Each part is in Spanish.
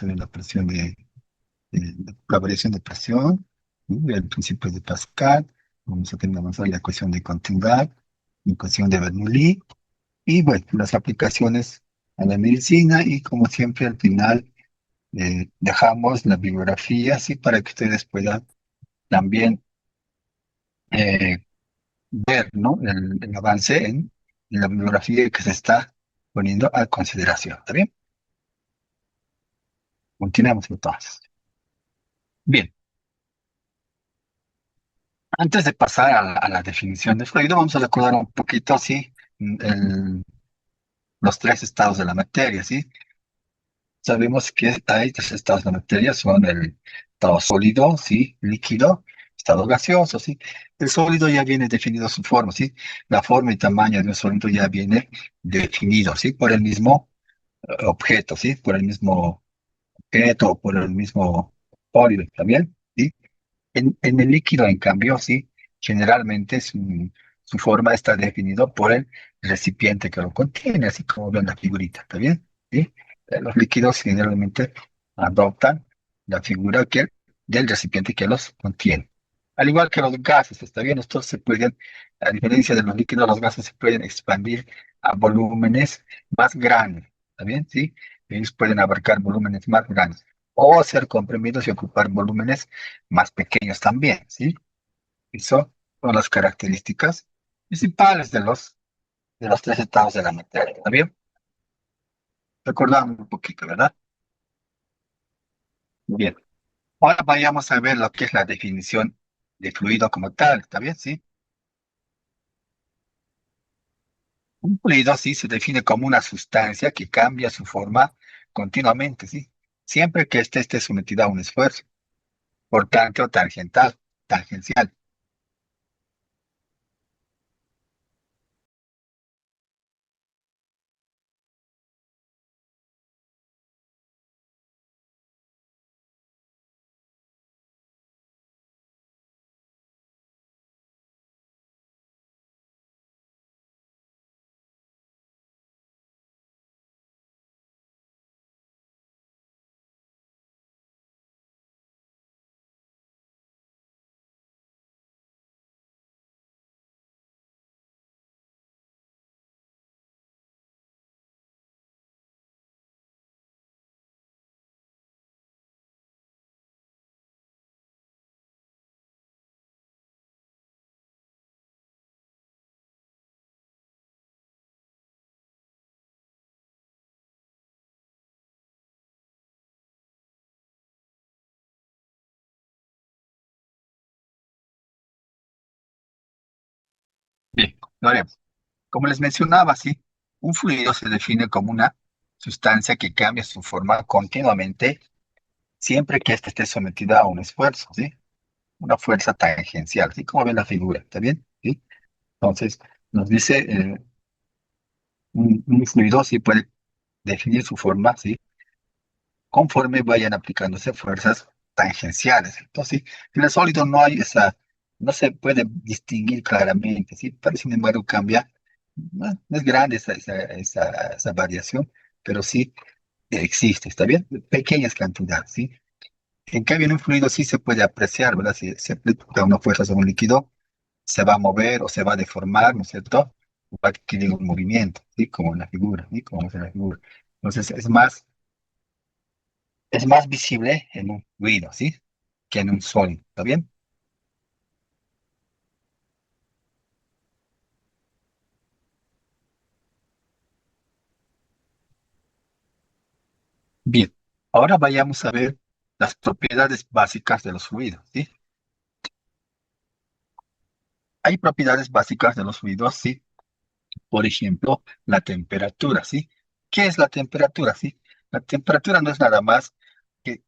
a ver la presión la variación de presión, ¿sí? El principio de Pascal, vamos a tener avanzar la ecuación de continuidad, la ecuación de Bernoulli, y bueno, las aplicaciones a la medicina, y como siempre al final dejamos la bibliografía, así para que ustedes puedan también eh, ver, ¿no? El avance en la bibliografía que se está poniendo a consideración. ¿Está bien? Continuamos entonces. Bien, antes de pasar a la definición de fluido, vamos a recordar un poquito, sí, el- los tres estados de la materia, ¿sí? Sabemos que hay tres estados de la materia, son el estado sólido, ¿sí? Líquido, estado gaseoso, ¿sí? El sólido ya viene definido su forma, ¿sí? La forma y tamaño de un sólido ya viene definido, ¿sí? Por el mismo objeto, ¿sí? Por el mismo objeto o por el mismo sólido, ¿también? ¿Sí? En el líquido, en cambio, sí, generalmente su forma está definido por el recipiente que lo contiene, así como ven la figurita, ¿está bien? ¿Sí? Los líquidos generalmente adoptan la figura del recipiente que los contiene. Al igual que los gases, ¿está bien? Estos se pueden, a diferencia de los líquidos, los gases se pueden expandir a volúmenes más grandes, ¿está bien? ¿Sí? Ellos pueden abarcar volúmenes más grandes o ser comprimidos y ocupar volúmenes más pequeños también, ¿sí? Esas son las características principales de los tres estados de la materia, ¿está bien? Recordamos un poquito, ¿verdad? Bien. Ahora vayamos a ver lo que es la definición de fluido como tal, ¿está bien? ¿Sí? Un fluido, sí, se define como una sustancia que cambia su forma continuamente, ¿sí? Siempre que éste esté sometido a un esfuerzo, cortante o tangencial. Bien, lo haremos. Como les mencionaba, sí, un fluido se define como una sustancia que cambia su forma continuamente siempre que éste esté sometida a un esfuerzo, ¿sí? Una fuerza tangencial, ¿sí? Como ven la figura, ¿está bien? ¿Sí? Entonces, nos dice, un fluido sí puede definir su forma, ¿sí? Conforme vayan aplicándose fuerzas tangenciales. Entonces, en el sólido no hay no se puede distinguir claramente, ¿sí? Pero sin embargo cambia, no es grande esa variación, pero sí existe, ¿está bien? Pequeñas cantidades, ¿sí? En cambio, en un fluido sí se puede apreciar, ¿verdad? Si se aplica una fuerza sobre un líquido, se va a mover o se va a deformar, ¿no es cierto? Va a adquirir un movimiento, ¿sí? Como en la figura, ¿sí? Como es en la figura. Entonces, es más visible en un fluido, ¿sí? Que en un sólido, ¿está bien? Bien, ahora vayamos a ver las propiedades básicas de los fluidos, ¿sí? Hay propiedades básicas de los fluidos, ¿sí? Por ejemplo, la temperatura, ¿sí? ¿Qué es la temperatura, sí? La temperatura no es nada más que,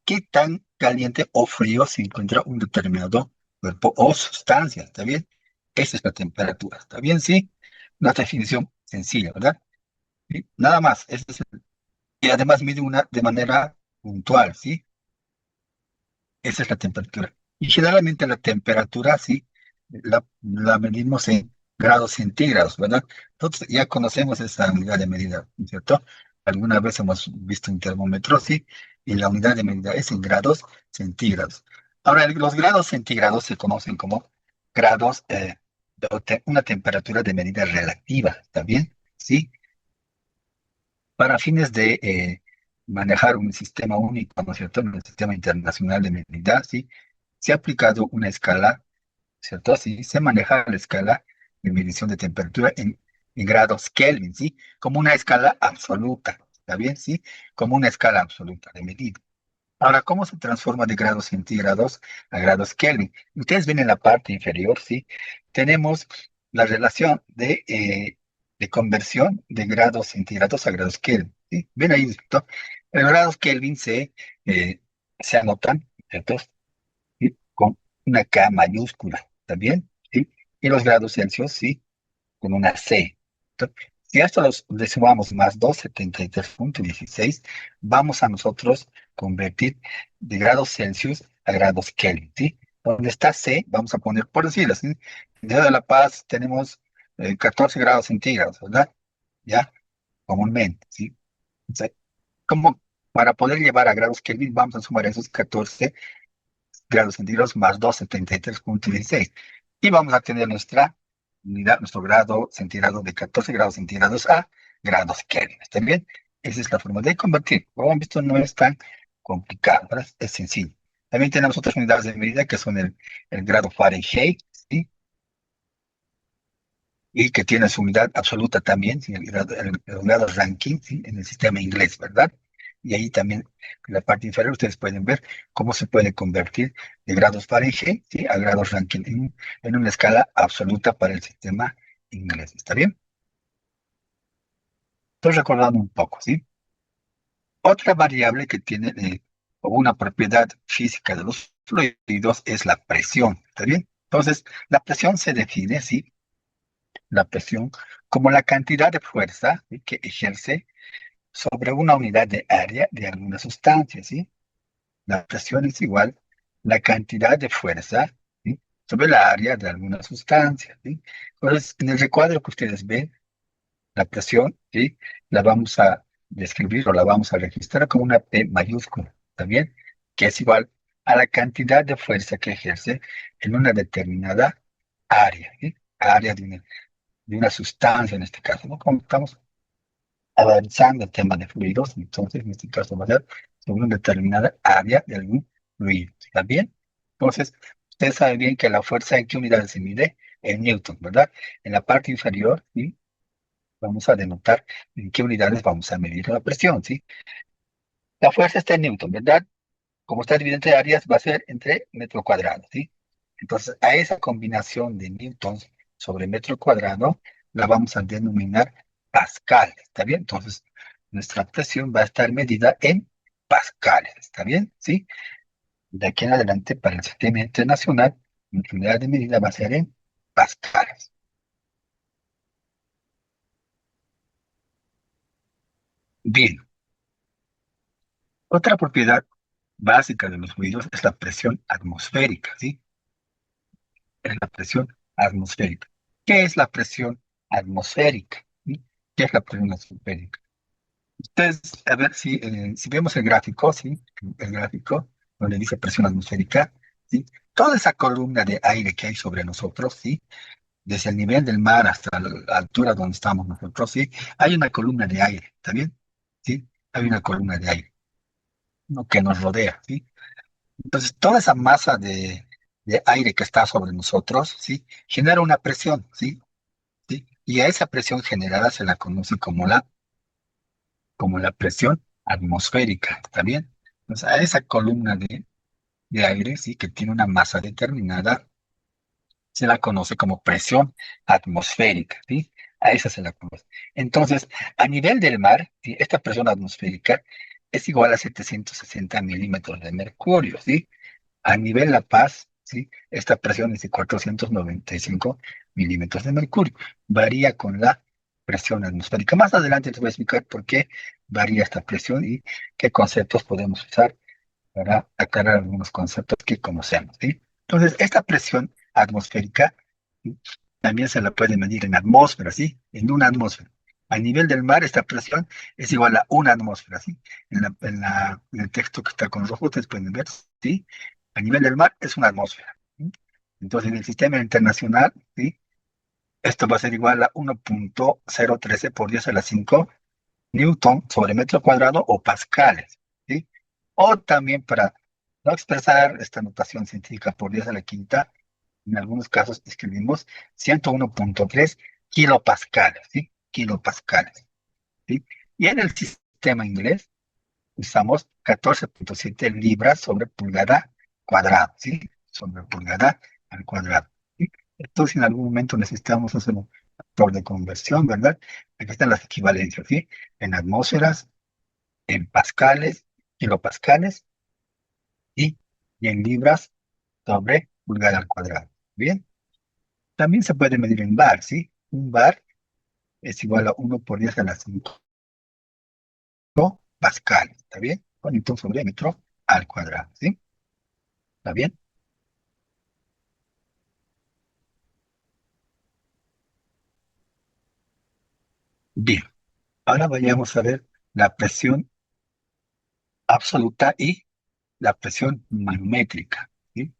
qué tan caliente o frío se encuentra un determinado cuerpo o sustancia, ¿está bien? Esa es la temperatura, ¿está bien? Sí, una definición sencilla, ¿verdad? ¿Sí? Nada más, y además mide de manera puntual, ¿sí? Esa es la temperatura. Y generalmente la temperatura, sí, la medimos en grados centígrados, ¿verdad? Entonces ya conocemos esa unidad de medida, ¿no es cierto? alguna vez hemos visto un termómetro, sí, y la unidad de medida es en grados centígrados. Ahora, los grados centígrados se conocen como grados de una temperatura de medida relativa, ¿está bien? Sí, para fines de manejar un sistema único, ¿no es cierto? Un sistema internacional de medida, ¿sí? Se ha aplicado una escala, ¿cierto? Sí, se maneja la escala de medición de temperatura en grados Kelvin, ¿sí? Como una escala absoluta, ¿está bien? Sí, como una escala absoluta de medida. Ahora, ¿cómo se transforma de grados centígrados a grados Kelvin? Ustedes ven en la parte inferior, ¿sí? Tenemos la relación de conversión de grados centígrados a grados Kelvin, ¿sí? Ven ahí, ¿cierto? Los grados Kelvin eh, se anotan, ¿cierto? ¿Sí? Con una K mayúscula, ¿está bien? ¿Sí? Y los grados Celsius, ¿sí? Con una C. Entonces, si a esto le sumamos más 273,16, vamos a nosotros convertir de grados Celsius a grados Kelvin, ¿sí? Donde está C, vamos a poner, por decirlo así, en Ciudad de La Paz tenemos 14 grados centígrados, ¿verdad? Ya, comúnmente, ¿sí? Entonces, como para poder llevar a grados Kelvin, vamos a sumar esos 14 grados centígrados más 273,16. Y vamos a tener nuestra unidad, nuestro grado centígrado de 14 grados centígrados a grados Kelvin. ¿Está bien? Esa es la forma de convertir. Como han visto, no es tan complicado, ¿verdad? Es sencillo. También tenemos otras unidades de medida que son el grado Fahrenheit, ¿sí? Y que tiene su unidad absoluta también, ¿sí? El grado Rankine, ¿sí? En el sistema inglés, ¿verdad? Y ahí también, en la parte inferior, ustedes pueden ver cómo se puede convertir de grados Fahrenheit, ¿sí? A grados Rankine en una escala absoluta para el sistema inglés. ¿Está bien? Estoy recordando un poco, ¿sí? Otra variable que tiene o una propiedad física de los fluidos es la presión. ¿Está bien? Entonces, la presión se define, ¿sí? La presión como la cantidad de fuerza, ¿sí? Que ejerce sobre una unidad de área de alguna sustancia, ¿sí? La presión es igual a la cantidad de fuerza, ¿sí? Sobre la área de alguna sustancia, ¿sí? Entonces, en el recuadro que ustedes ven, la presión, ¿sí? La vamos a describir o la vamos a registrar como una P mayúscula, ¿también? Que es igual a la cantidad de fuerza que ejerce en una determinada área, ¿sí? Área de una sustancia en este caso, ¿no? Como estamos avanzando el tema de fluidos, entonces en este caso va a ser sobre una determinada área de algún fluido. ¿Está bien? Entonces, usted sabe bien que la fuerza en qué unidades se mide en Newton, ¿verdad? En la parte inferior, ¿sí? Vamos a denotar en qué unidades vamos a medir la presión, ¿sí? La fuerza está en Newton, ¿verdad? Como está dividida en áreas, va a ser entre metro cuadrado, ¿sí? Entonces, a esa combinación de newtons sobre metro cuadrado la vamos a denominar pascal, ¿está bien? Entonces, nuestra presión va a estar medida en pascales, ¿está bien? ¿Sí? De aquí en adelante, para el sistema internacional, nuestra unidad de medida va a ser en pascales. Bien, otra propiedad básica de los fluidos es la presión atmosférica, ¿sí? Es la presión atmosférica. ¿Qué es la presión atmosférica? ¿Sí? ¿Qué es la presión atmosférica? Ustedes, a ver si vemos el gráfico, ¿sí? El gráfico donde dice presión atmosférica, ¿sí? Toda esa columna de aire que hay sobre nosotros, ¿sí? Desde el nivel del mar hasta la altura donde estamos nosotros, ¿sí? Hay una columna de aire, ¿está bien? ¿Sí? Hay una columna de aire, ¿no? Que nos rodea, ¿sí? Entonces, toda esa masa de aire que está sobre nosotros, ¿sí? Genera una presión, ¿sí? ¿Sí? Y a esa presión generada se la conoce como la presión atmosférica, ¿está bien? Entonces, a esa columna de aire, ¿sí? Que tiene una masa determinada, se la conoce como presión atmosférica, ¿sí? A esa se la conoce. Entonces, a nivel del mar, ¿sí? Esta presión atmosférica es igual a 760 milímetros de mercurio, ¿sí? A nivel La Paz, ¿sí? Esta presión es de 495 milímetros de mercurio. Varía con la presión atmosférica. Más adelante les voy a explicar por qué varía esta presión y qué conceptos podemos usar para aclarar algunos conceptos que conocemos, ¿sí? Entonces, esta presión atmosférica, ¿sí? También se la puede medir en atmósfera, ¿sí? En una atmósfera. A nivel del mar, esta presión es igual a una atmósfera, ¿sí? En el texto que está con rojo, ustedes pueden ver, ¿sí? A nivel del mar es una atmósfera, ¿sí? Entonces, en el sistema internacional, ¿sí? Esto va a ser igual a 1.013 por 10 a la 5 Newton sobre metro cuadrado o pascales, ¿sí? O también para no expresar esta notación científica por 10 a la quinta, en algunos casos escribimos 101.3 kilopascales, ¿sí? Kilopascales, ¿sí? Y en el sistema inglés usamos 14.7 libras sobre pulgada cuadrada, ¿sí? Sobre pulgada al cuadrado, ¿sí? Entonces, en algún momento necesitamos hacer un factor de conversión, ¿verdad? Aquí están las equivalencias, ¿sí? En atmósferas, en pascales, kilopascales y, y en libras sobre pulgada al cuadrado. Bien, también se puede medir en bar, ¿sí? Un bar es igual a 1 por 10 a la 5 pascal, ¿está bien? Con Newton sobre metro al cuadrado, ¿sí? ¿Está bien? Bien, ahora vayamos a ver la presión absoluta y la presión manométrica, ¿sí?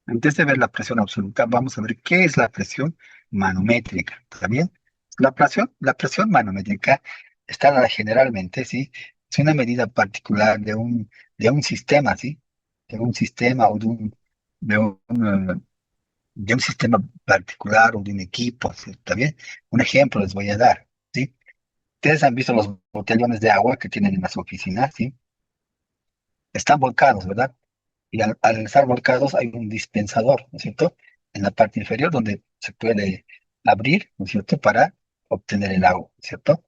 Antes de ver la presión absoluta, vamos a ver qué es la presión manométrica, ¿está bien? La presión manométrica está dada generalmente, ¿sí? Es una medida particular de un sistema, ¿sí? De un sistema o de un, de un sistema particular o de un equipo, ¿sí? ¿Está bien? Un ejemplo les voy a dar, ¿sí? Ustedes han visto los botellones de agua que tienen en las oficinas, ¿sí? Están volcados, ¿verdad? Y al estar volcados hay un dispensador, ¿no es cierto? En la parte inferior donde se puede abrir, ¿no es cierto? Para obtener el agua, ¿no es cierto?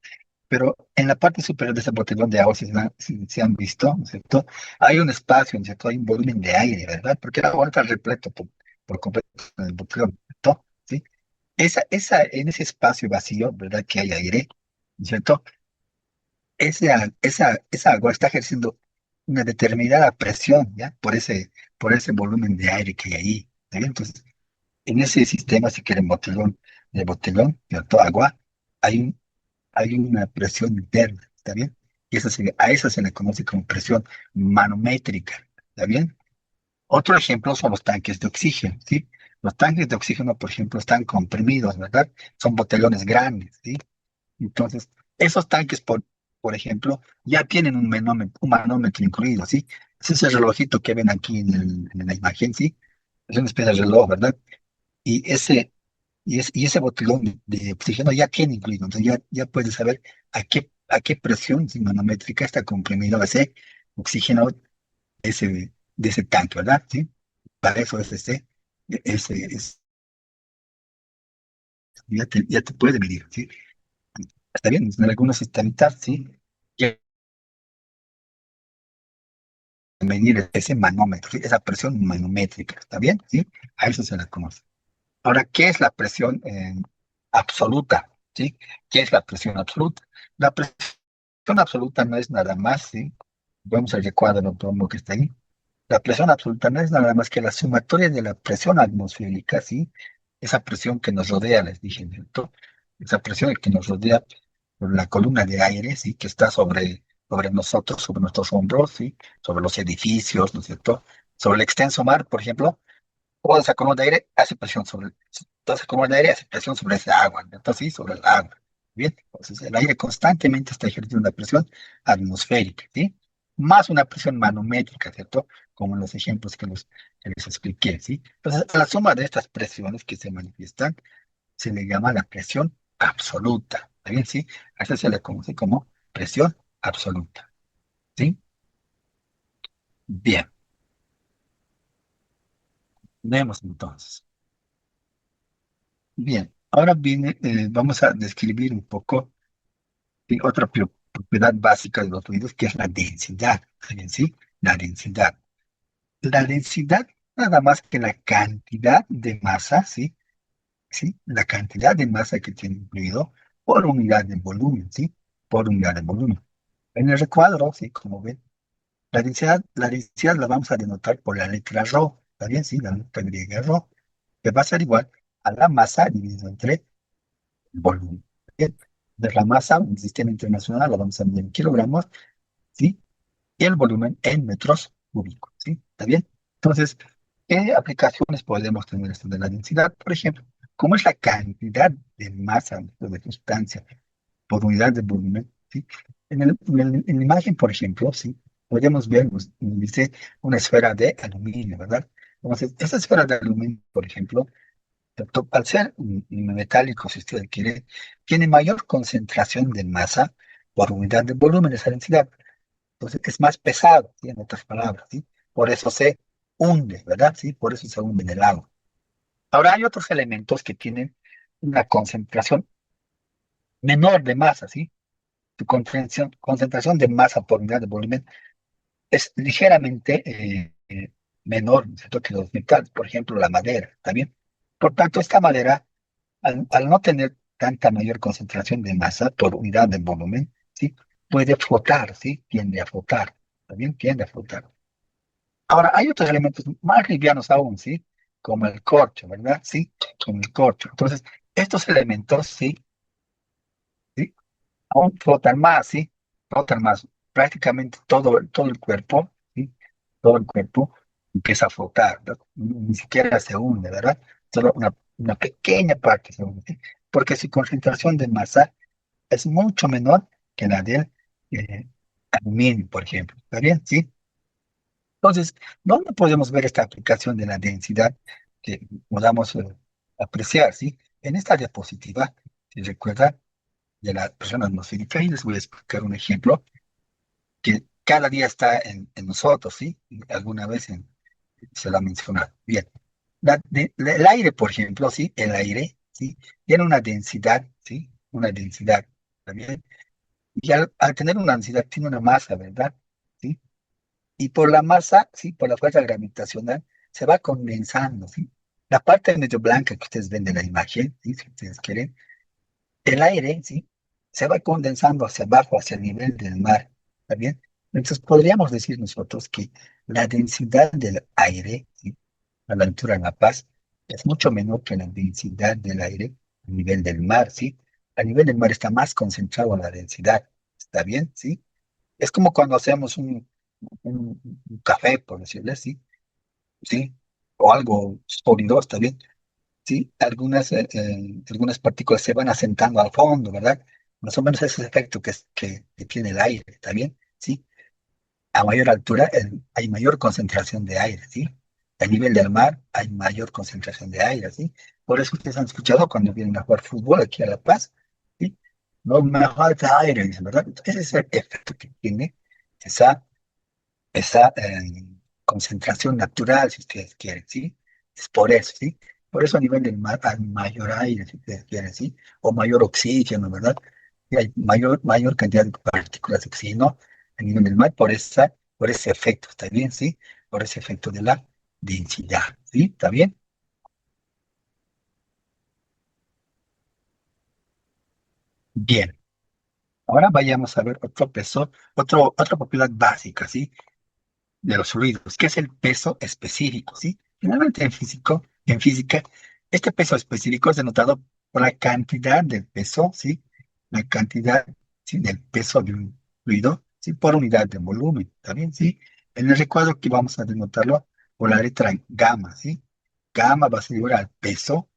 Pero en la parte superior de ese botellón de agua, si han visto, ¿no es cierto? Hay un espacio, ¿no es cierto? Hay un volumen de aire, ¿verdad? Porque el agua está repleto por completo en el botellón, ¿no es cierto? ¿Sí? En ese espacio vacío, ¿verdad? Que hay aire, ¿no es cierto? Esa agua está ejerciendo una determinada presión, ¿ya? Por ese volumen de aire que hay ahí, ¿está bien? Entonces, en ese sistema, si quieren de botellón, ¿cierto? Agua, hay hay una presión interna, ¿está bien? Y a eso se le conoce como presión manométrica, ¿está bien? Otro ejemplo son los tanques de oxígeno, ¿sí? Los tanques de oxígeno, por ejemplo, están comprimidos, ¿verdad? Son botellones grandes, ¿sí? Entonces, esos tanques, por ejemplo, ya tienen un manómetro incluido, ¿sí? Es ese relojito que ven aquí en la imagen, ¿sí? Es una especie de reloj, ¿verdad? Y ese botellón de oxígeno ya tiene incluido, entonces ya puedes saber a qué presión sí, manométrica está comprimido ese oxígeno de ese tanque, ¿verdad? ¿Sí? Para eso es ya te puede medir, ¿sí? Está bien, en algunos sistemitas, ¿sí? Que medir ese manómetro, ¿sí? Esa presión manométrica, ¿está bien? ¿Sí? A eso se le conoce. Ahora, ¿qué es la presión absoluta? ¿Sí? ¿Qué es la presión absoluta? La presión absoluta no es nada más, ¿sí? Vamos al recuadro como que está ahí. La presión absoluta no es nada más que la sumatoria de la presión atmosférica, ¿sí? Esa presión que nos rodea, les dije, ¿cierto? Esa presión que nos rodea por la columna de aire, ¿sí? Que está sobre nosotros, sobre nuestros hombros, ¿sí? Sobre los edificios, ¿no es cierto? Sobre el extenso mar, por ejemplo, toda esa columna de aire hace presión toda esa columna de aire hace presión sobre esa agua, ¿no? Entonces, sí, sobre el agua. Bien, entonces el aire constantemente está ejerciendo una presión atmosférica, ¿sí? Más una presión manométrica, ¿cierto? Como en los ejemplos que les expliqué, ¿sí? Entonces, a la suma de estas presiones que se manifiestan, se le llama la presión absoluta, ¿está bien? ¿Sí? A esta se le conoce como presión absoluta, ¿sí? Bien, vemos entonces. Bien, ahora vamos a describir un poco otra propiedad básica de los fluidos, que es la densidad. ¿Bien? ¿Sí? La densidad. La densidad, nada más que la cantidad de masa, ¿sí? ¿Sí? La cantidad de masa que tiene un fluido por unidad de volumen, ¿sí? Por unidad de volumen. En el recuadro, ¿sí? Como ven, la densidad la vamos a denotar por la letra ρ, ¿está bien? Sí, la letra griega ρ, que va a ser igual a la masa dividido entre el volumen. ¿Bien? de la masa en el sistema internacional la vamos a medir en kilogramos, ¿sí? Y el volumen en metros cúbicos, ¿sí? ¿Está bien? Entonces, ¿qué aplicaciones podemos tener esto de la densidad? Por ejemplo, ¿cómo es la cantidad de masa de sustancia por unidad de volumen? ¿Sí? En la imagen, por ejemplo, ¿sí? Podemos ver, pues, dice una esfera de aluminio, ¿verdad? Entonces, esa esfera de aluminio, por ejemplo, al ser un metálico, si usted quiere, tiene mayor concentración de masa por unidad de volumen, esa densidad. Entonces es más pesado, ¿sí? En otras palabras, ¿sí? Por eso se hunde, ¿verdad? Sí, por eso se hunde en el agua. Ahora hay otros elementos que tienen una concentración menor de masa, ¿sí? Su concentración de masa por unidad de volumen es ligeramente menor, ¿cierto? Que los metales, por ejemplo, la madera, ¿está bien? Por tanto, esta madera, al no tener tanta mayor concentración de masa por unidad de volumen, ¿sí? Puede flotar, ¿sí? Tiende a flotar, ¿también tiende a flotar. Ahora, hay otros elementos más livianos aún, ¿sí? Como el corcho, ¿verdad? Sí, como el corcho. Entonces, estos elementos, sí, sí, aún flotan más, ¿sí? Flotan más. Prácticamente todo el cuerpo, ¿sí? Todo el cuerpo empieza a flotar, ¿verdad? Ni siquiera se hunde, ¿verdad? Solo una pequeña parte se hunde, ¿sí? Porque su concentración de masa es mucho menor que la del aluminio, por ejemplo. ¿Está bien? ¿Sí? Entonces, ¿dónde podemos ver esta aplicación de la densidad que podamos apreciar? ¿Sí? En esta diapositiva, si recuerdan, de la presión atmosférica, y les voy a explicar un ejemplo que cada día está en nosotros, ¿sí? Y alguna vez se lo ha mencionado. Bien, el aire, por ejemplo, ¿sí? El aire, ¿sí? Tiene una densidad, ¿sí? Una densidad también. Y al tener una densidad, tiene una masa, ¿verdad? ¿Sí? Y por la masa, ¿sí? Por la fuerza gravitacional, se va condensando, ¿sí? La parte medio blanca que ustedes ven de la imagen, ¿sí? Si ustedes quieren, el aire, ¿sí? Se va condensando hacia abajo, hacia el nivel del mar, ¿está bien? Entonces podríamos decir nosotros que la densidad del aire, ¿sí? A la altura de La Paz, es mucho menor que la densidad del aire a nivel del mar, ¿sí? A nivel del mar está más concentrado la densidad, ¿está bien? ¿Sí? Es como cuando hacemos un café, por decirlo así, ¿sí? O algo sólido, ¿está bien? Sí, algunas partículas se van asentando al fondo, ¿verdad? Más o menos ese es el efecto que tiene el aire, ¿está bien? Sí, a mayor altura hay mayor concentración de aire, ¿sí? A nivel del mar hay mayor concentración de aire, ¿sí? Por eso ustedes han escuchado cuando vienen a jugar fútbol aquí a La Paz, ¿sí? No me falta aire, dicen, ¿verdad? Ese es el efecto que tiene esa concentración natural, si ustedes quieren, ¿sí? Es por eso, ¿sí? Por eso a nivel del mar hay mayor aire, si ustedes quieren, ¿sí? O mayor oxígeno, ¿verdad? Y hay mayor cantidad de partículas de oxígeno a nivel del mar por ese efecto, ¿está bien? ¿Sí? Por ese efecto de la densidad, ¿sí? ¿Está bien? Bien. Ahora vayamos a ver otro peso, otra propiedad básica, ¿sí? De los fluidos, que es el peso específico, ¿sí? Finalmente en física, este peso específico es denotado por la cantidad del peso, ¿sí? La cantidad, ¿sí? Del peso de un fluido, ¿sí? Por unidad de volumen, ¿está bien? ¿Sí? En el recuadro aquí vamos a denotarlo por la letra gamma, ¿sí? Gamma va a ser igual al peso,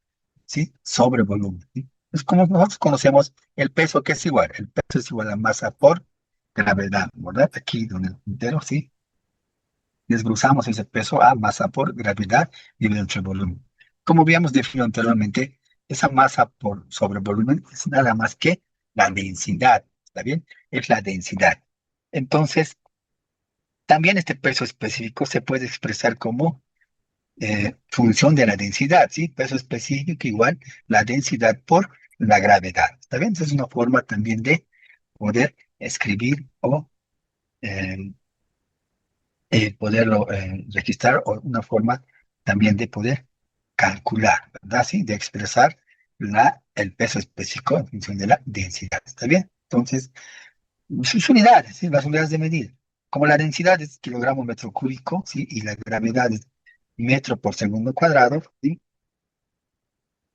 ¿sí? Sobre volumen, ¿sí? Es como nosotros conocemos el peso, que es igual, el peso es igual a masa por gravedad, ¿verdad? Aquí donde el puntero, ¿sí? Desglosamos ese peso a masa por gravedad dividido entre volumen. Como habíamos definido anteriormente, esa masa por sobre volumen es nada más que la densidad, ¿está bien? Es la densidad. Entonces, también este peso específico se puede expresar como función de la densidad, ¿sí? Peso específico igual la densidad por la gravedad, ¿está bien? Esa es una forma también de poder escribir o eh, poderlo registrar o una forma también de poder calcular, ¿verdad? Sí, de expresar el peso específico en función de la densidad. ¿Está bien? Entonces, sus unidades, ¿sí? Las unidades de medida. Como la densidad es kilogramo metro cúbico, ¿sí? Y la gravedad es metro por segundo cuadrado, ¿sí?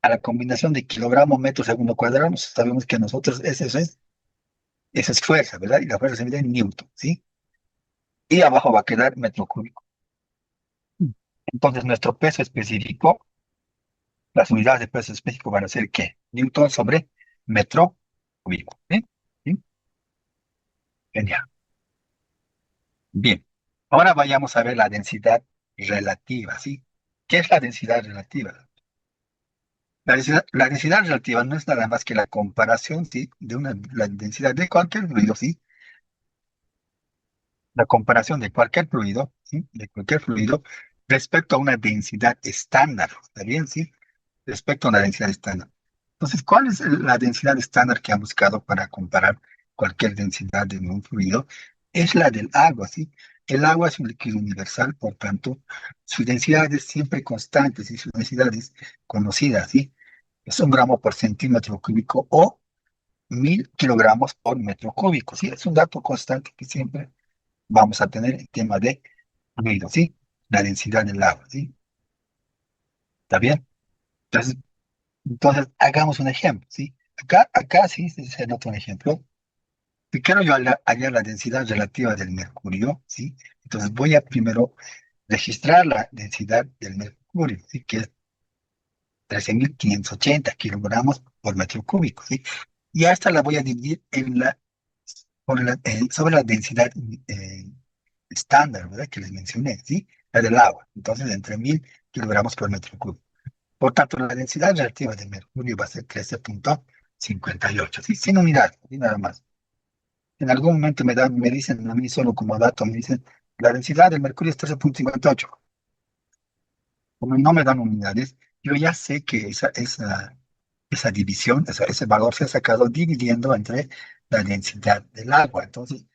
a la combinación de kilogramo, metro, segundo cuadrado, sabemos que nosotros, eso es fuerza, ¿verdad? Y la fuerza se mide en newton, ¿sí? Y abajo va a quedar metro cúbico. Entonces, nuestro peso específico, las unidades de peso específico van a ser ¿qué? Newton sobre metro cúbico, ¿sí? ¿Sí? Genial. Bien. Ahora vayamos a ver la densidad relativa, ¿sí? ¿Qué es la densidad relativa? La densidad relativa no es nada más que la comparación, ¿sí? La densidad de cualquier fluido, ¿sí? La comparación de cualquier fluido, ¿sí? De cualquier fluido respecto a una densidad estándar, ¿está bien? ¿Sí? Respecto a una densidad estándar. Entonces, ¿cuál es la densidad estándar que han buscado para comparar cualquier densidad de un fluido? Es la del agua, ¿sí? El agua es un líquido universal, por tanto, su densidad es siempre constante, ¿sí? Su densidad es conocida, ¿sí? Es 1 gramo por centímetro cúbico o 1000 kilogramos por metro cúbico, ¿sí? Es un dato constante que siempre vamos a tener el tema de fluido, ¿sí? La densidad del agua, ¿sí? ¿Está bien? Entonces, hagamos un ejemplo, ¿sí? Acá sí se nota un ejemplo. Si quiero yo hallar la densidad relativa del mercurio, ¿sí? Entonces voy a primero registrar la densidad del mercurio, ¿sí? Que es 13.580 kilogramos por metro cúbico, ¿sí? Y a esta la voy a dividir sobre la densidad eh, estándar, ¿verdad? Que les mencioné, ¿sí? La del agua. Entonces, entre 1000 kilogramos por metro cúbico. Por tanto, la densidad relativa del mercurio va a ser 13,58, ¿sí? Sin unidad, y nada más. En algún momento me dicen a mí solo como dato, me dicen, la densidad del mercurio es 13,58. Como no me dan unidades, yo ya sé que esa división, ese valor se ha sacado dividiendo entre la densidad del agua. Entonces,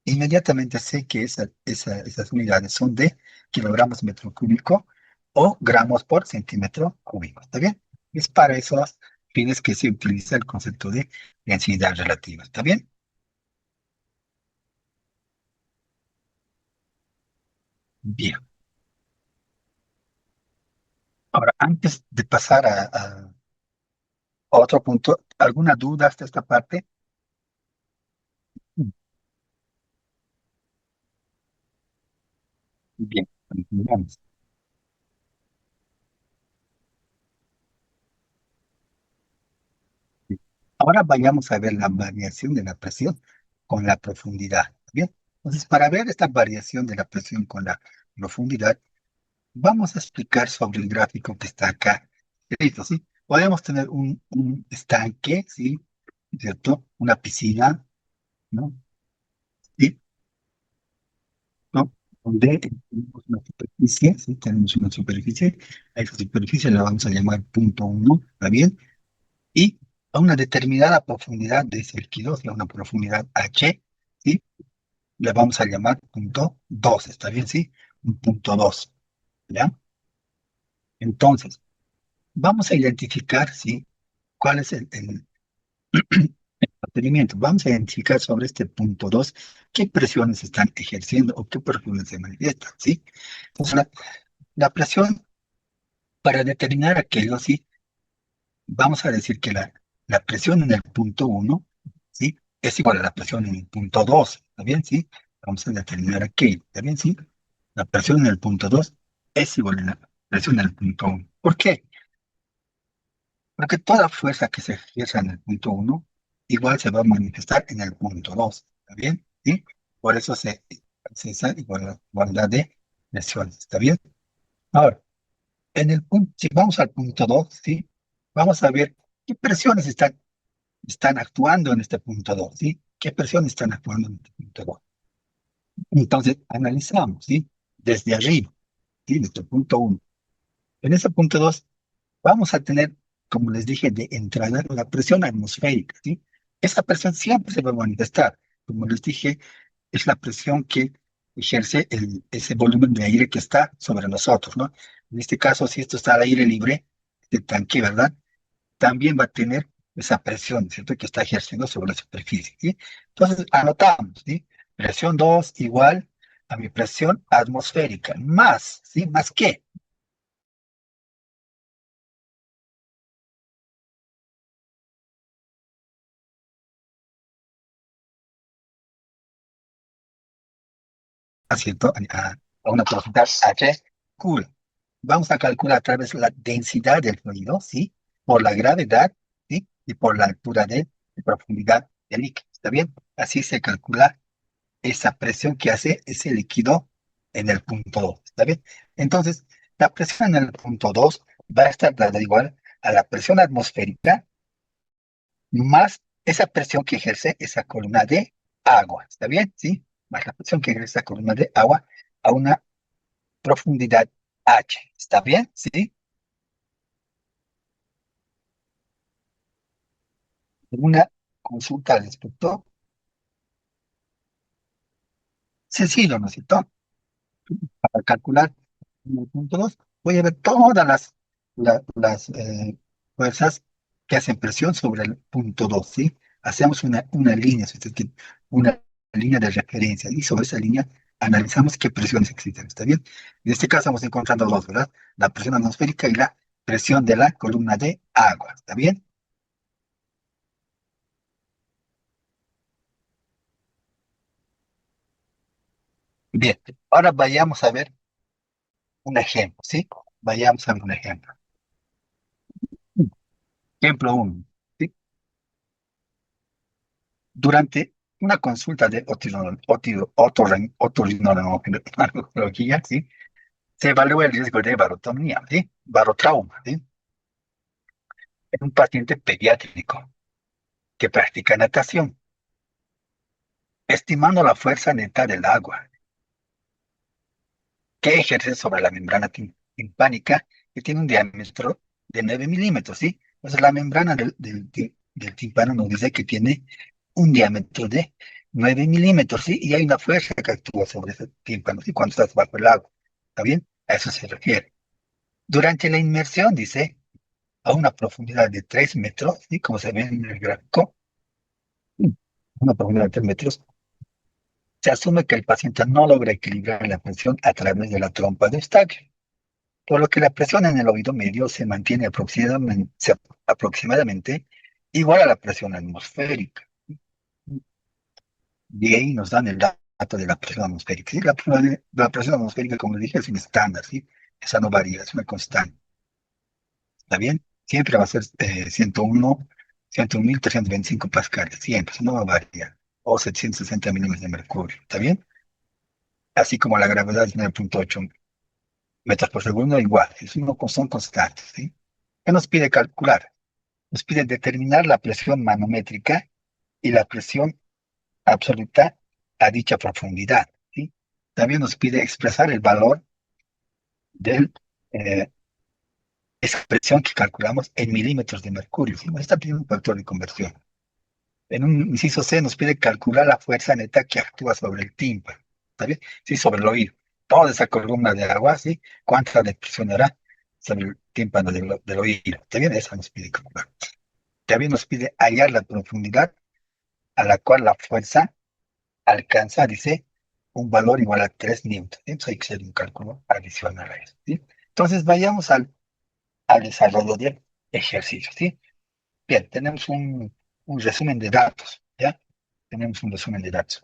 inmediatamente sé que esas unidades son de kilogramos metro cúbico o gramos por centímetro cúbico. ¿Está bien? Es para esos fines que se utiliza el concepto de densidad relativa. ¿Está bien? Bien. Ahora, antes de pasar a otro punto, ¿alguna duda hasta esta parte? Bien, continuamos. Ahora vayamos a ver la variación de la presión con la profundidad. Bien, entonces para ver esta variación de la presión con la profundidad, vamos a explicar sobre el gráfico que está acá. Listo, ¿sí? Podemos tener un estanque, ¿sí? ¿Cierto? Una piscina, ¿no? ¿Sí? ¿No? Donde tenemos una superficie, ¿sí? Tenemos una superficie. A esa superficie la vamos a llamar punto uno, ¿está bien? Y a una determinada profundidad de ese líquido, o sea, una profundidad H, ¿sí? Le vamos a llamar punto 2, ¿está bien? ¿Sí? Un punto 2, ¿ya? Entonces, vamos a identificar, ¿sí? ¿Cuál es el mantenimiento? Vamos a identificar sobre este punto 2 qué presiones se están ejerciendo o qué presiones se manifiestan, ¿sí? Entonces, la presión, para determinar aquello, ¿sí? Vamos a decir que la presión en el punto uno, ¿sí? Es igual a la presión en el punto 2, ¿está bien? ¿Sí? Vamos a determinar aquí, ¿está bien? ¿Sí? La presión en el punto 2 es igual a la presión en el punto uno. ¿Por qué? Porque toda fuerza que se ejerza en el punto uno igual se va a manifestar en el punto 2, ¿está bien? ¿Sí? Por eso se esa igualdad de presiones, ¿está bien? Ahora, si vamos al punto 2, ¿sí? Vamos a ver qué presiones están actuando en este punto 2, ¿sí? ¿Qué presiones están actuando en este punto 2? Entonces, analizamos, ¿sí? Desde arriba, ¿sí? Desde el punto uno. En ese punto 2 vamos a tener, como les dije, de entrada la presión atmosférica, ¿sí? Esa presión siempre se va a manifestar. Como les dije, es la presión que ejerce ese volumen de aire que está sobre nosotros, ¿no? En este caso, si esto está al aire libre, este tanque, ¿verdad? También va a tener esa presión, ¿cierto? Que está ejerciendo sobre la superficie, ¿sí? Entonces, anotamos, ¿sí? Presión 2 igual a mi presión atmosférica, más, ¿sí? ¿Más qué? ¿cierto? A una profundidad H, cool. Vamos a calcular a través de la densidad del fluido, ¿sí? Por la gravedad, ¿sí? Y por la altura de profundidad del líquido, ¿está bien? Así se calcula esa presión que hace ese líquido en el punto 2, ¿está bien? Entonces, la presión en el punto 2 va a estar dada igual a la presión atmosférica más esa presión que ejerce esa columna de agua, ¿está bien? ¿Sí? Más la presión que ejerce esa columna de agua a una profundidad H, ¿está bien? ¿Sí? Una consulta al respecto. Sencillo, ¿no es cierto? Para calcular en el punto 2, voy a ver todas las fuerzas que hacen presión sobre el punto 2, ¿sí? Hacemos una línea, es decir, una línea de referencia y sobre esa línea analizamos qué presiones existen, ¿está bien? En este caso estamos encontrando dos, ¿verdad? La presión atmosférica y la presión de la columna de agua, ¿está bien? Bien, ahora vayamos a ver un ejemplo, ¿sí? Vayamos a ver un ejemplo. Ejemplo uno. ¿Sí? Durante una consulta de otorrinolaringología, ¿sí? Se evalúa el riesgo de barotomía, ¿sí? Barotrauma, ¿sí? En un paciente pediátrico que practica natación, estimando la fuerza neta del agua que ejerce sobre la membrana timpánica que tiene un diámetro de 9 milímetros, ¿sí? Entonces la membrana del tímpano nos dice que tiene un diámetro de 9 milímetros, ¿sí? Y hay una fuerza que actúa sobre ese tímpano, ¿sí? Cuando estás bajo el agua, ¿está bien? A eso se refiere. Durante la inmersión, dice, a una profundidad de 3 metros, ¿sí? Como se ve en el gráfico, una profundidad de 3 metros, se asume que el paciente no logra equilibrar la presión a través de la trompa de Eustaquio, por lo que la presión en el oído medio se mantiene aproximadamente igual a la presión atmosférica. Y ahí nos dan el dato de la presión atmosférica. ¿Sí? La presión atmosférica, como le dije, es un estándar, ¿sí? Esa no varía, es una constante. ¿Está bien? Siempre va a ser 101, 101.325 pascales, siempre, eso no va a variar. O 760 milímetros de mercurio, ¿está bien? Así como la gravedad es 9,8 metros por segundo, igual, son constantes, ¿sí? ¿Qué nos pide calcular? Nos pide determinar la presión manométrica y la presión absoluta a dicha profundidad, ¿sí? También nos pide expresar el valor de esa presión que calculamos en milímetros de mercurio, ¿sí? Nos está pidiendo un factor de conversión. En un inciso C nos pide calcular la fuerza neta que actúa sobre el tímpano, ¿está bien? Sí, sobre el oído. Toda esa columna de agua, ¿sí? ¿Cuánta le presionará sobre el tímpano del oído? ¿Está bien? Esa nos pide calcular. También nos pide hallar la profundidad a la cual la fuerza alcanza, dice, un valor igual a 3 newtons. Entonces hay que hacer un cálculo adicional a eso, ¿sí? Entonces vayamos al desarrollo del ejercicio, ¿sí? Bien, tenemos un resumen de datos, ¿ya? Tenemos un resumen de datos.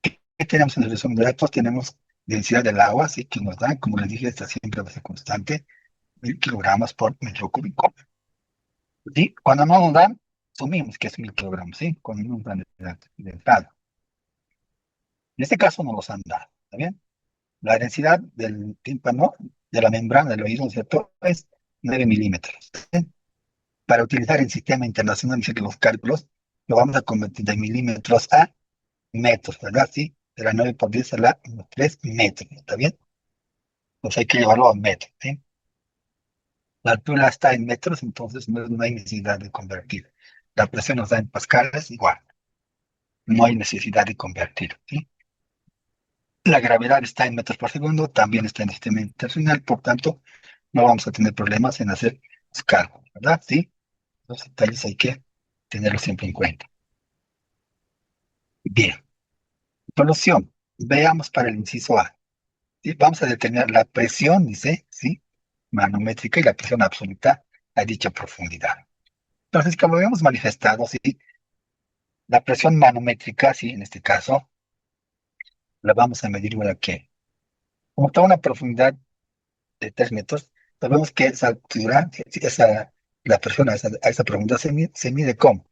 ¿Qué tenemos en el resumen de datos? Tenemos densidad del agua, ¿sí? Que nos da, como les dije, esta siempre va a ser constante, 1.000 kilogramos por metro cúbico. ¿Sí? Cuando no nos dan, asumimos que es 1.000 kilogramos, ¿sí? Cuando no nos dan de entrada. En este caso no los han dado, ¿está bien? La densidad del tímpano, de la membrana del oído, ¿cierto? Es 9 milímetros. ¿Sí? Para utilizar el sistema internacional, dice que los cálculos lo vamos a convertir de milímetros a metros, ¿verdad? Sí, de la 9 por 10 a la 3 metros, ¿está bien? Pues hay que llevarlo a metros, ¿sí? La altura está en metros, entonces no hay necesidad de convertir. La presión nos da en pascales, igual, no hay necesidad de convertir, ¿sí? La gravedad está en metros por segundo, también está en el sistema internacional, por tanto, no vamos a tener problemas en hacer los cálculos, ¿verdad? Sí, los detalles hay que tenerlos siempre en cuenta. Bien, solución. Veamos para el inciso A. ¿Sí? Vamos a determinar la presión, dice, ¿sí? Manométrica y la presión absoluta a dicha profundidad. Entonces, como habíamos manifestado, ¿sí? La presión manométrica, ¿sí? En este caso, la vamos a medir igual a qué. Como está a una profundidad de 3 metros, sabemos que esa altura, la presión a esa profundidad se mide ¿cómo?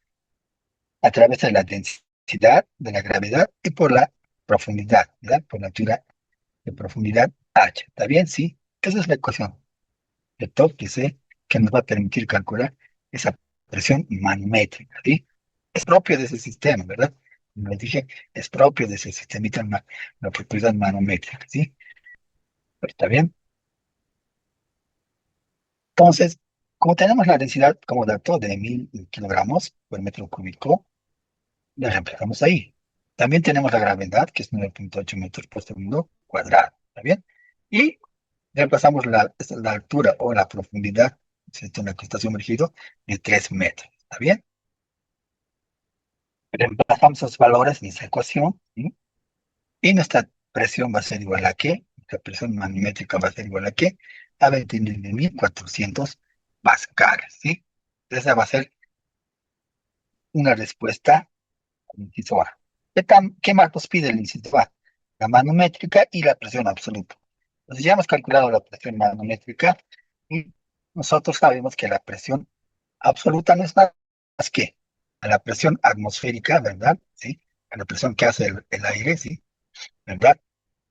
A través de la densidad de la gravedad y por la profundidad, ¿verdad? Por la altura de profundidad h. ¿Está bien? Sí. Esa es la ecuación de torque C que nos va a permitir calcular esa presión manométrica, ¿sí? Es propio de ese sistema, ¿verdad? Como les dije, es propio de ese sistema, la propiedad manométrica, ¿sí? ¿Está bien? Entonces, como tenemos la densidad como dato de 1000 kilogramos por metro cúbico, la reemplazamos ahí. También tenemos la gravedad, que es 9,8 metros por segundo cuadrado, ¿está bien? Y reemplazamos la altura o la profundidad, en la que está sumergido, de 3 metros, ¿está bien? Reemplazamos esos valores en esa ecuación, ¿sí? Y nuestra presión va a ser igual a qué, nuestra presión manométrica va a ser igual a qué, a 29.400 pascales, ¿sí? Esa va a ser una respuesta al inciso A. ¿Qué más nos pide el inciso A? La manométrica y la presión absoluta. Entonces ya hemos calculado la presión manométrica y nosotros sabemos que la presión absoluta no es nada más que a la presión atmosférica, ¿verdad? ¿Sí? A la presión que hace el aire, ¿sí? ¿Verdad?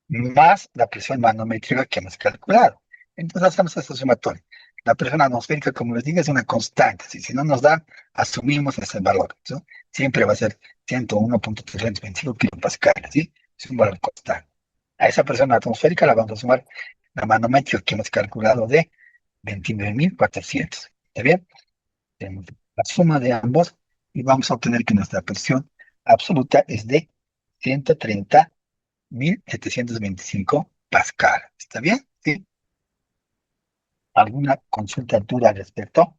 Más la presión manométrica que hemos calculado. Entonces hacemos esta sumatoria. La presión atmosférica, como les digo, es una constante. Si no nos dan, asumimos ese valor, ¿sí? Siempre va a ser 101,325 kilopascales, ¿sí? Es un valor constante. A esa presión atmosférica la vamos a sumar la manométrica que hemos calculado de 29.400. ¿Está bien? Tenemos la suma de ambos y vamos a obtener que nuestra presión absoluta es de 130.725 pascal. ¿Está bien? ¿Sí? ¿Alguna consulta duda al respecto?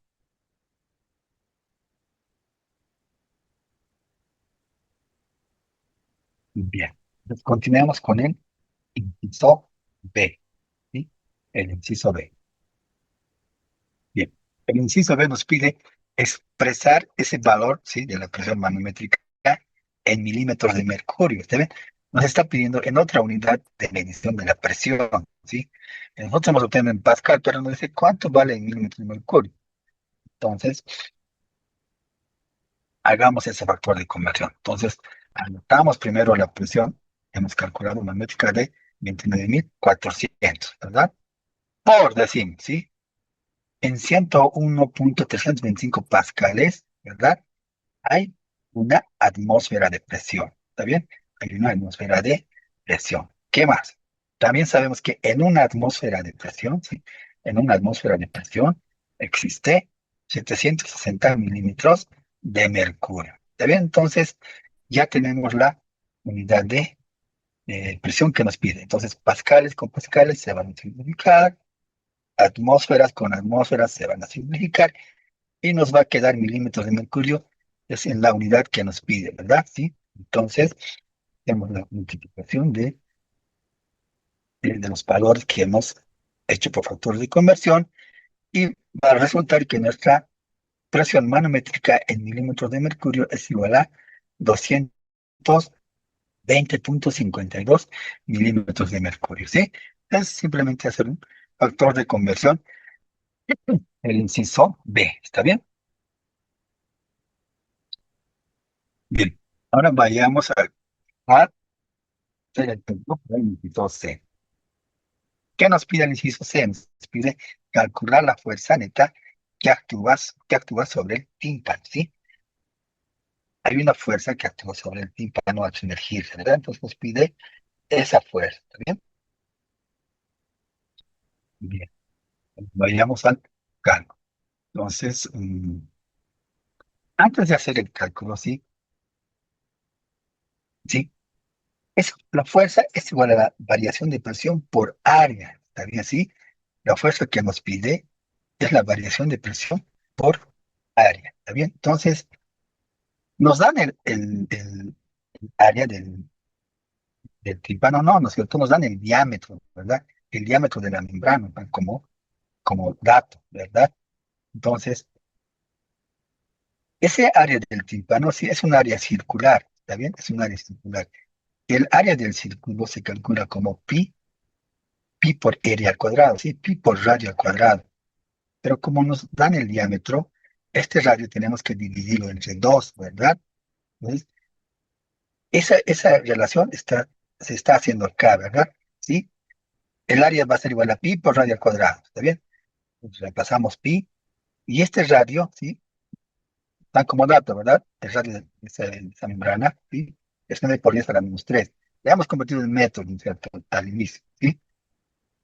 Bien. Entonces, continuemos con el inciso B. ¿Sí? El inciso B. Bien. El inciso B nos pide expresar ese valor, ¿sí? De la presión manométrica en milímetros de mercurio. ¿Está bien? Nos está pidiendo en otra unidad de medición de la presión, ¿sí? Nosotros hemos obtenido en pascal, pero nos dice cuánto vale en milímetros de mercurio. Entonces, hagamos ese factor de conversión. Entonces, anotamos primero la presión. Hemos calculado una métrica de 29.400, ¿verdad? Por decimos, ¿sí? En 101,325 pascales, ¿verdad? Hay una atmósfera de presión. ¿Está bien? Hay una atmósfera de presión. ¿Qué más? También sabemos que en una atmósfera de presión, ¿sí? En una atmósfera de presión existe 760 milímetros de mercurio. ¿Está bien? Entonces, ya tenemos la unidad de presión que nos pide. Entonces, pascales con pascales se van a simplificar, atmósferas con atmósferas se van a simplificar y nos va a quedar milímetros de mercurio, es en la unidad que nos pide, ¿verdad? ¿Sí? Entonces, tenemos la multiplicación de los valores que hemos hecho por factores de conversión y va a resultar que nuestra presión manométrica en milímetros de mercurio es igual a 220,52 milímetros de mercurio, ¿sí? Es simplemente hacer un factor de conversión, el inciso B, ¿está bien? Bien, ahora vayamos a hacer el ejemplo para el inciso C. ¿Qué nos pide el inciso C? Nos pide calcular la fuerza neta que actúa sobre el tímpano, ¿sí? Hay una fuerza que actúa sobre el tímpano al sumergirse, ¿verdad? Entonces nos pide esa fuerza, ¿está bien? Bien, vayamos al cálculo. Entonces, antes de hacer el cálculo, ¿sí? ¿Sí? La fuerza es igual a la variación de presión por área, ¿está bien? ¿Sí? La fuerza que nos pide es la variación de presión por área, ¿está bien? Entonces, nos dan el área del tímpano, no, ¿no es cierto? Nos dan el diámetro, ¿verdad? El diámetro de la membrana, ¿no? como dato, ¿verdad? Entonces, ese área del tímpano sí es un área circular, ¿está bien? Es un área circular. El área del círculo se calcula como pi por área al cuadrado, ¿sí? Pi por radio al cuadrado. Pero como nos dan el diámetro, este radio tenemos que dividirlo entre 2, ¿verdad? Entonces, esa relación se está haciendo acá, ¿verdad? ¿Sí? El área va a ser igual a pi por radio al cuadrado, ¿está bien? Entonces, reemplazamos pi, y este radio, ¿sí? Está como dato, ¿verdad? El radio de esa membrana, ¿sí? Es 9 por 10 a la menos 3. Le hemos convertido en metros, ¿no es cierto? Al inicio, ¿sí?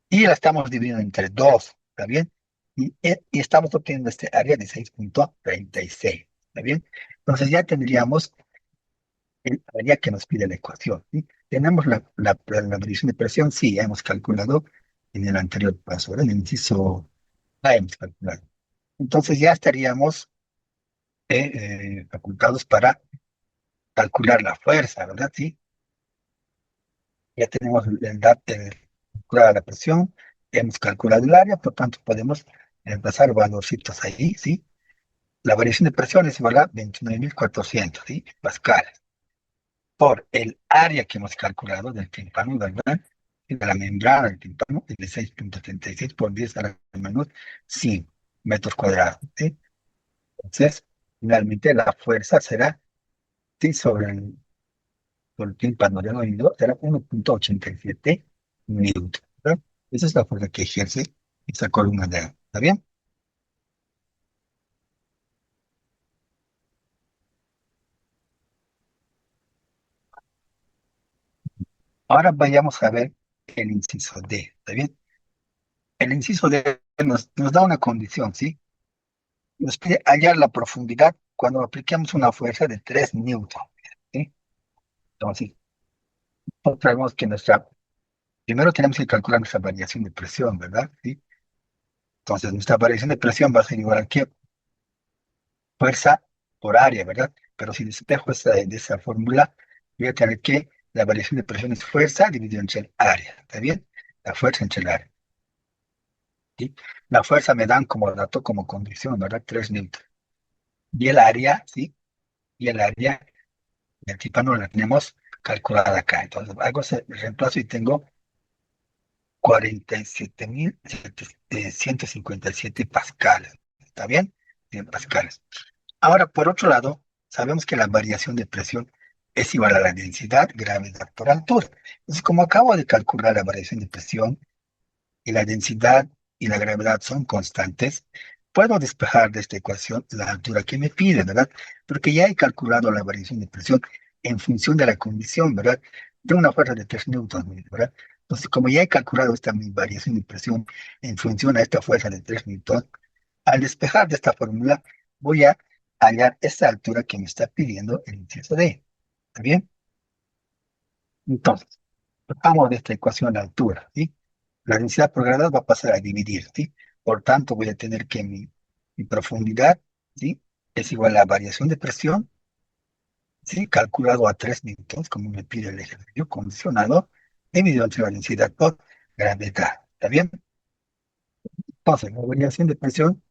Y la estamos dividiendo entre 2, ¿está bien? Y estamos obteniendo este área de 6,36, ¿está bien? Entonces ya tendríamos el área que nos pide la ecuación, ¿sí? Tenemos la medición de presión, sí, hemos calculado en el anterior paso, ¿verdad? En el inciso A hemos calculado. Entonces ya estaríamos facultados para calcular la fuerza, ¿verdad? Sí, ya tenemos calculada la presión, hemos calculado el área, por tanto podemos pasar valorcitos ahí, ¿sí? La variación de presión es igual a 29.400, ¿sí? Pascales. Por el área que hemos calculado del tímpano, ¿verdad? Y de la membrana del tímpano, es de 6,36 por 10 a la menos 5 metros cuadrados, ¿sí? Entonces, finalmente la fuerza será, ¿sí? Sobre el tímpano del oído, será 1,87 newton, ¿verdad? Esa es la fuerza que ejerce esa columna de agua, ¿está bien? Ahora vayamos a ver el inciso D, ¿está bien? El inciso D nos da una condición, ¿sí? Nos pide hallar la profundidad cuando aplicamos una fuerza de 3 newton, ¿sí? Entonces, nosotros sabemos que primero tenemos que calcular nuestra variación de presión, ¿verdad? ¿Sí? Entonces, nuestra variación de presión va a ser igual a qué? Fuerza por área, ¿verdad? Pero si despejo de esa fórmula, voy a tener que la variación de presión es fuerza dividido entre el área, ¿está bien? La fuerza entre el área, ¿sí? La fuerza me dan como dato, como condición, ¿verdad? 3 newton. Y el área, ¿sí? Y el área del tímpano la tenemos calculada acá. Entonces hago ese reemplazo y tengo 47.157 pascales. ¿Está bien? Bien, pascales. Ahora, por otro lado, sabemos que la variación de presión es igual a la densidad, gravedad por altura. Entonces, como acabo de calcular la variación de presión y la densidad y la gravedad son constantes, puedo despejar de esta ecuación la altura que me pide, ¿verdad? Porque ya he calculado la variación de presión en función de la condición, ¿verdad? De una fuerza de 3 newtons, ¿verdad? Entonces, como ya he calculado esta mi variación de presión en función a esta fuerza de 3 newtons, al despejar de esta fórmula, voy a hallar esta altura que me está pidiendo el inciso D. ¿Está bien? Entonces, partamos de esta ecuación de altura, ¿sí? La densidad por grados va a pasar a dividir, ¿sí? Por tanto, voy a tener que mi profundidad, ¿sí? Es igual a la variación de presión, ¿sí? Calculado a 3 newtons, como me pide el ejercicio condicionado, dividido entre la densidad por gravedad. ¿Está bien? Entonces, la variación de presión,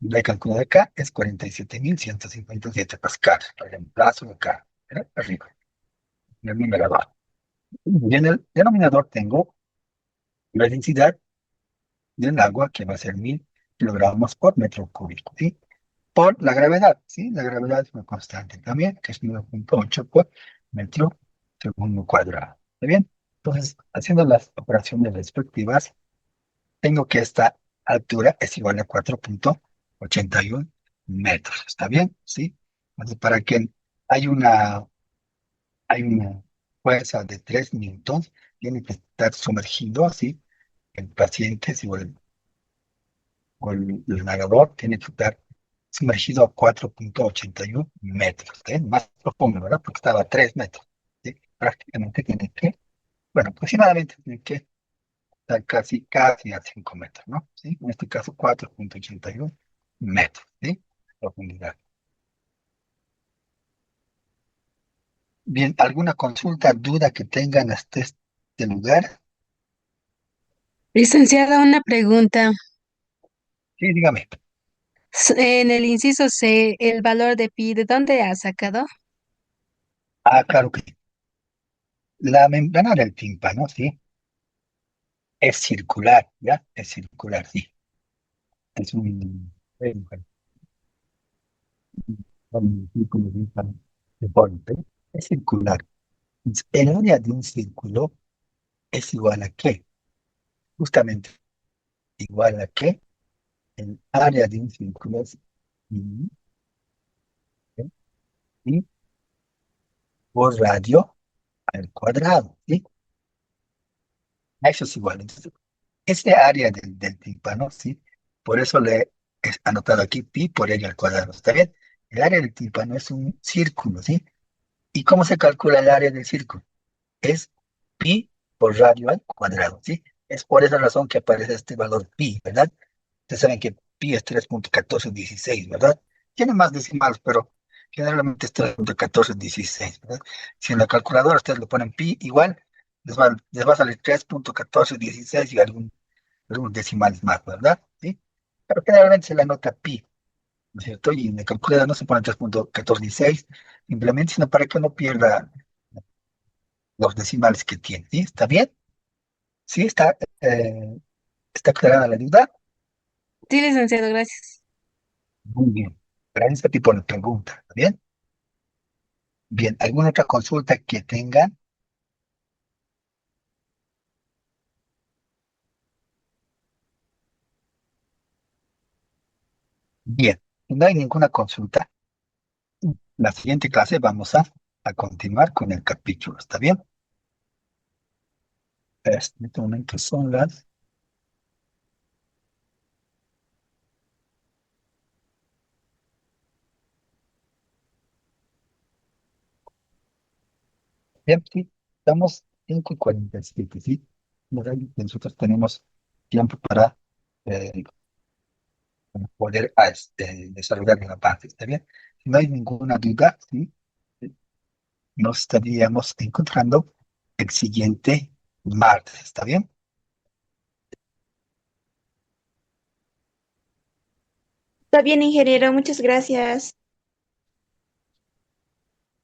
la he calculado acá, es 47.157 pascales. Lo reemplazo acá, ¿verdad? Arriba, en el numerador. Y en el denominador tengo la densidad del agua, que va a ser 1.000 kilogramos por metro cúbico, ¿sí? Por la gravedad, ¿sí? La gravedad es una constante también, que es 9,8 por metro segundo cuadrado. ¿Está bien? Entonces, haciendo las operaciones respectivas, tengo que esta altura es igual a 4,81 metros. ¿Está bien? ¿Sí? Entonces, para que hay una, hay una fuerza de 3 newtons, tiene que estar sumergido, ¿sí? El paciente, si el nadador tiene que estar sumergido a 4,81 metros, ¿sí? Más profundo, ¿verdad? Porque estaba a 3 metros, ¿sí? Prácticamente tiene que, bueno, aproximadamente tiene que estar casi a 5 metros, ¿no? ¿Sí? En este caso, 4,81 metros, ¿sí? Profundidad. Bien, ¿alguna consulta, duda que tengan hasta este lugar? Licenciada, una pregunta. Sí, dígame. En el inciso C, el valor de pi, ¿de dónde ha sacado? Ah, claro que sí. La membrana del tímpano, ¿sí? Es circular, ¿ya? Es circular, sí. Es un círculo de golpe. Es circular. El área de un círculo es igual a qué? Justamente igual a qué? El área de un círculo es pi, ¿sí? Pi por radio al cuadrado, ¿sí? A eso es igual. Entonces, ese área del tímpano, ¿sí? Por eso le he anotado aquí pi por ello al cuadrado, ¿está bien? El área del tímpano es un círculo, ¿sí? ¿Y cómo se calcula el área del círculo? Es pi por radio al cuadrado, ¿sí? Es por esa razón que aparece este valor pi, ¿verdad? Ustedes saben que pi es 3,1416, ¿verdad? Tiene más decimales, pero generalmente es 3,1416, ¿verdad? Si en la calculadora ustedes le ponen pi igual, les va a salir 3,1416 y algunos decimales más, ¿verdad? ¿Sí? Pero generalmente se le anota pi, ¿no es cierto? Y en la calculadora no se pone 3,1416, simplemente, sino para que no pierda los decimales que tiene, ¿sí? ¿Está bien? ¿Sí? ¿Está clara la duda? Sí, licenciado, gracias. Muy bien. Gracias a ti por la pregunta, ¿está bien? Bien, ¿alguna otra consulta que tengan? Bien, si no hay ninguna consulta, la siguiente clase vamos a continuar con el capítulo, ¿está bien? En este momento son las... Bien, sí, estamos 5:47, ¿sí? Nosotros tenemos tiempo eh, para poder desarrollar la parte, ¿está bien? Si no hay ninguna duda, ¿sí? Nos estaríamos encontrando el siguiente martes, ¿está bien? Está bien, ingeniero, muchas gracias.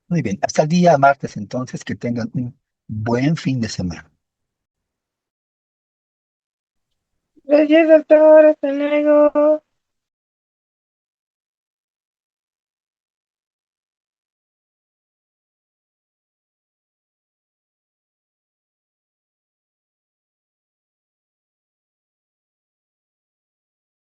Muy bien, hasta el día martes entonces, que tengan un buen fin de semana. Gracias, doctor. Hasta luego.